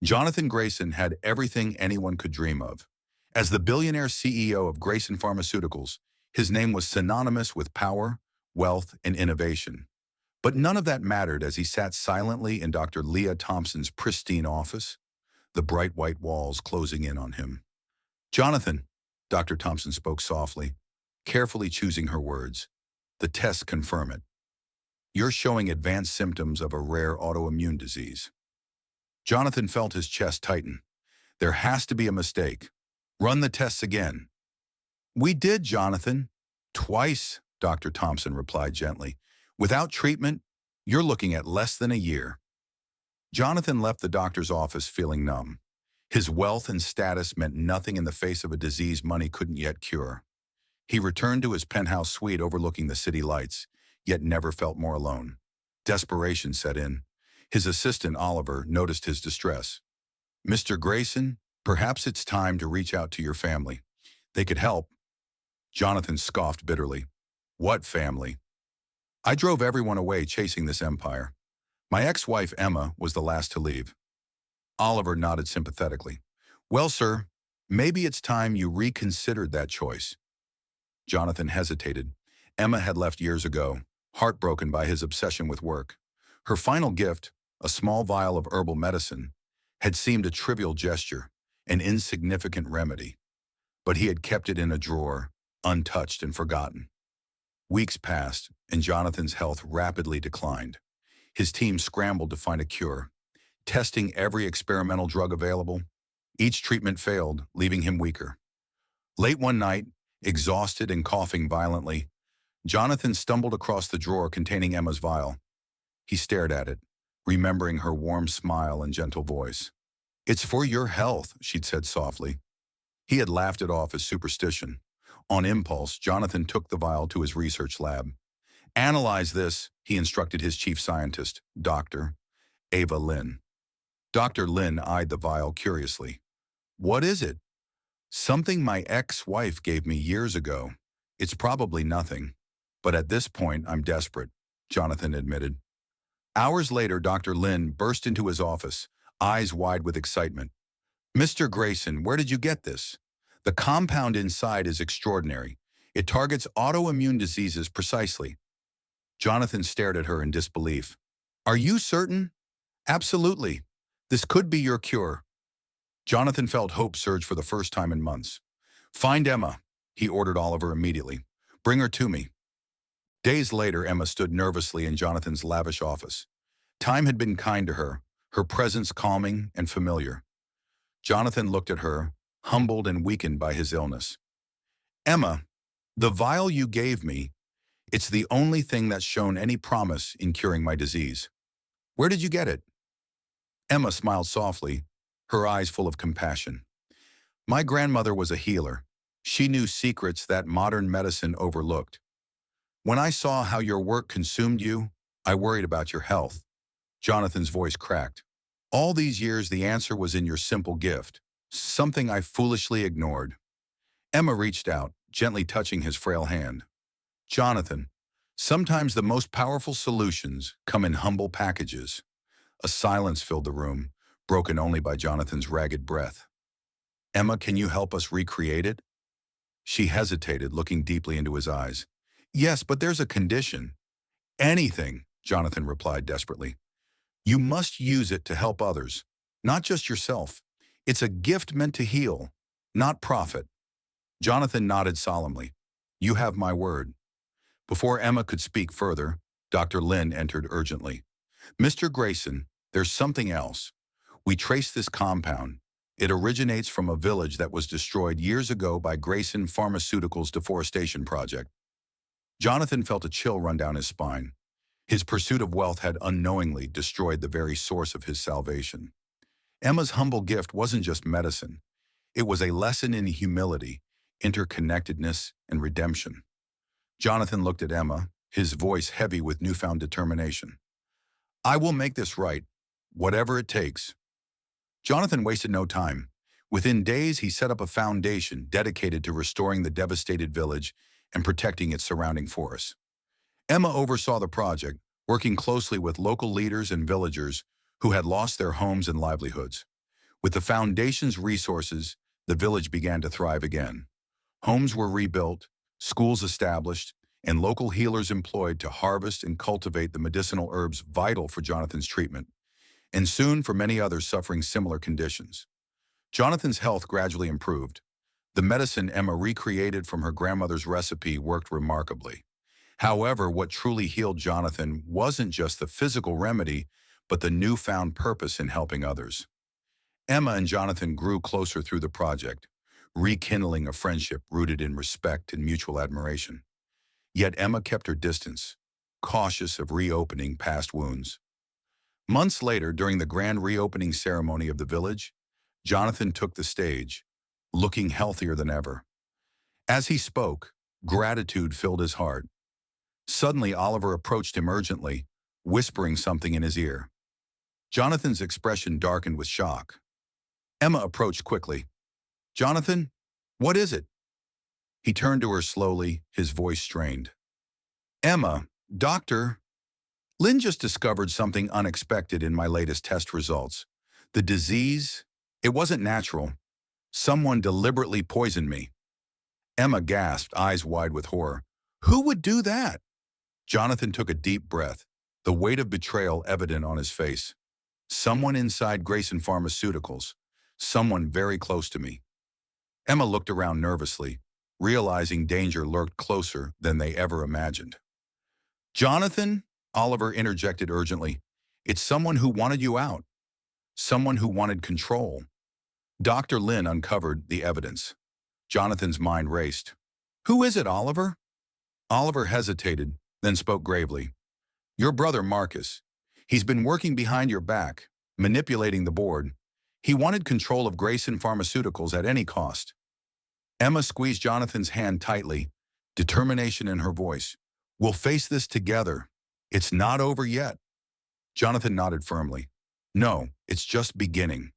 Jonathan Grayson had everything anyone could dream of. As the billionaire CEO of Grayson Pharmaceuticals, his name was synonymous with power, wealth, and innovation. But none of that mattered as he sat silently in Dr. Leah Thompson's pristine office, the bright white walls closing in on him. "Jonathan," Dr. Thompson spoke softly, carefully choosing her words. "The tests confirm it. You're showing advanced symptoms of a rare autoimmune disease." Jonathan felt his chest tighten. "There has to be a mistake. Run the tests again." "We did, Jonathan." "Twice," Dr. Thompson replied gently. "Without treatment, you're looking at less than a year." Jonathan left the doctor's office feeling numb. His wealth and status meant nothing in the face of a disease money couldn't yet cure. He returned to his penthouse suite overlooking the city lights, yet never felt more alone. Desperation set in. His assistant, Oliver, noticed his distress. "Mr. Grayson, perhaps it's time to reach out to your family. They could help." Jonathan scoffed bitterly. "What family? I drove everyone away chasing this empire. My ex-wife, Emma, was the last to leave." Oliver nodded sympathetically. "Well, sir, maybe it's time you reconsidered that choice." Jonathan hesitated. Emma had left years ago, heartbroken by his obsession with work. Her final gift, a small vial of herbal medicine, had seemed a trivial gesture, an insignificant remedy. But he had kept it in a drawer, untouched and forgotten. Weeks passed, and Jonathan's health rapidly declined. His team scrambled to find a cure, testing every experimental drug available. Each treatment failed, leaving him weaker. Late one night, exhausted and coughing violently, Jonathan stumbled across the drawer containing Emma's vial. He stared at it, remembering her warm smile and gentle voice. "It's for your health," she'd said softly. He had laughed it off as superstition. On impulse, Jonathan took the vial to his research lab. "Analyze this," he instructed his chief scientist, Dr. Ava Lynn. Dr. Lynn eyed the vial curiously. "What is it?" "Something my ex-wife gave me years ago. It's probably nothing. But at this point, I'm desperate," Jonathan admitted. Hours later, Dr. Lynn burst into his office, eyes wide with excitement. "Mr. Grayson, where did you get this? The compound inside is extraordinary. It targets autoimmune diseases precisely." Jonathan stared at her in disbelief. "Are you certain?" "Absolutely. This could be your cure." Jonathan felt hope surge for the first time in months. "Find Emma," he ordered Oliver immediately. "Bring her to me." Days later, Emma stood nervously in Jonathan's lavish office. Time had been kind to her presence calming and familiar. Jonathan looked at her, humbled and weakened by his illness. "Emma, the vial you gave me, it's the only thing that's shown any promise in curing my disease. Where did you get it?" Emma smiled softly, her eyes full of compassion. "My grandmother was a healer. She knew secrets that modern medicine overlooked. When I saw how your work consumed you, I worried about your health." Jonathan's voice cracked. "All these years, the answer was in your simple gift, something I foolishly ignored." Emma reached out, gently touching his frail hand. "Jonathan, sometimes the most powerful solutions come in humble packages." A silence filled the room, broken only by Jonathan's ragged breath. "Emma, can you help us recreate it?" She hesitated, looking deeply into his eyes. "Yes, but there's a condition." "Anything," Jonathan replied desperately. "You must use it to help others, not just yourself. It's a gift meant to heal, not profit." Jonathan nodded solemnly. "You have my word." Before Emma could speak further, Dr. Lynn entered urgently. "Mr. Grayson, there's something else. We traced this compound. It originates from a village that was destroyed years ago by Grayson Pharmaceuticals' deforestation project." Jonathan felt a chill run down his spine. His pursuit of wealth had unknowingly destroyed the very source of his salvation. Emma's humble gift wasn't just medicine. It was a lesson in humility, interconnectedness, and redemption. Jonathan looked at Emma, his voice heavy with newfound determination. "I will make this right, whatever it takes." Jonathan wasted no time. Within days, he set up a foundation dedicated to restoring the devastated village and protecting its surrounding forests. Emma oversaw the project, working closely with local leaders and villagers who had lost their homes and livelihoods. With the foundation's resources, the village began to thrive again. Homes were rebuilt, schools established, and local healers employed to harvest and cultivate the medicinal herbs vital for Jonathan's treatment, and soon for many others suffering similar conditions. Jonathan's health gradually improved. The medicine Emma recreated from her grandmother's recipe worked remarkably. However, what truly healed Jonathan wasn't just the physical remedy, but the newfound purpose in helping others. Emma and Jonathan grew closer through the project, rekindling a friendship rooted in respect and mutual admiration. Yet Emma kept her distance, cautious of reopening past wounds. Months later, during the grand reopening ceremony of the village, Jonathan took the stage, looking healthier than ever. As he spoke, gratitude filled his heart. Suddenly, Oliver approached him urgently, whispering something in his ear. Jonathan's expression darkened with shock. Emma approached quickly. "Jonathan, what is it?" He turned to her slowly, his voice strained. "Emma, Doctor, Lynn just discovered something unexpected in my latest test results. The disease, it wasn't natural. Someone deliberately poisoned me." Emma gasped, eyes wide with horror. "Who would do that?" Jonathan took a deep breath, the weight of betrayal evident on his face. "Someone inside Grayson Pharmaceuticals. Someone very close to me." Emma looked around nervously, realizing danger lurked closer than they ever imagined. "Jonathan," Oliver interjected urgently, "it's someone who wanted you out. Someone who wanted control." Dr. Lynn uncovered the evidence. Jonathan's mind raced. "Who is it, Oliver?" Oliver hesitated, then spoke gravely. "Your brother Marcus. He's been working behind your back, manipulating the board. He wanted control of Grayson Pharmaceuticals at any cost." Emma squeezed Jonathan's hand tightly, determination in her voice. "We'll face this together. It's not over yet." Jonathan nodded firmly. "No, it's just beginning."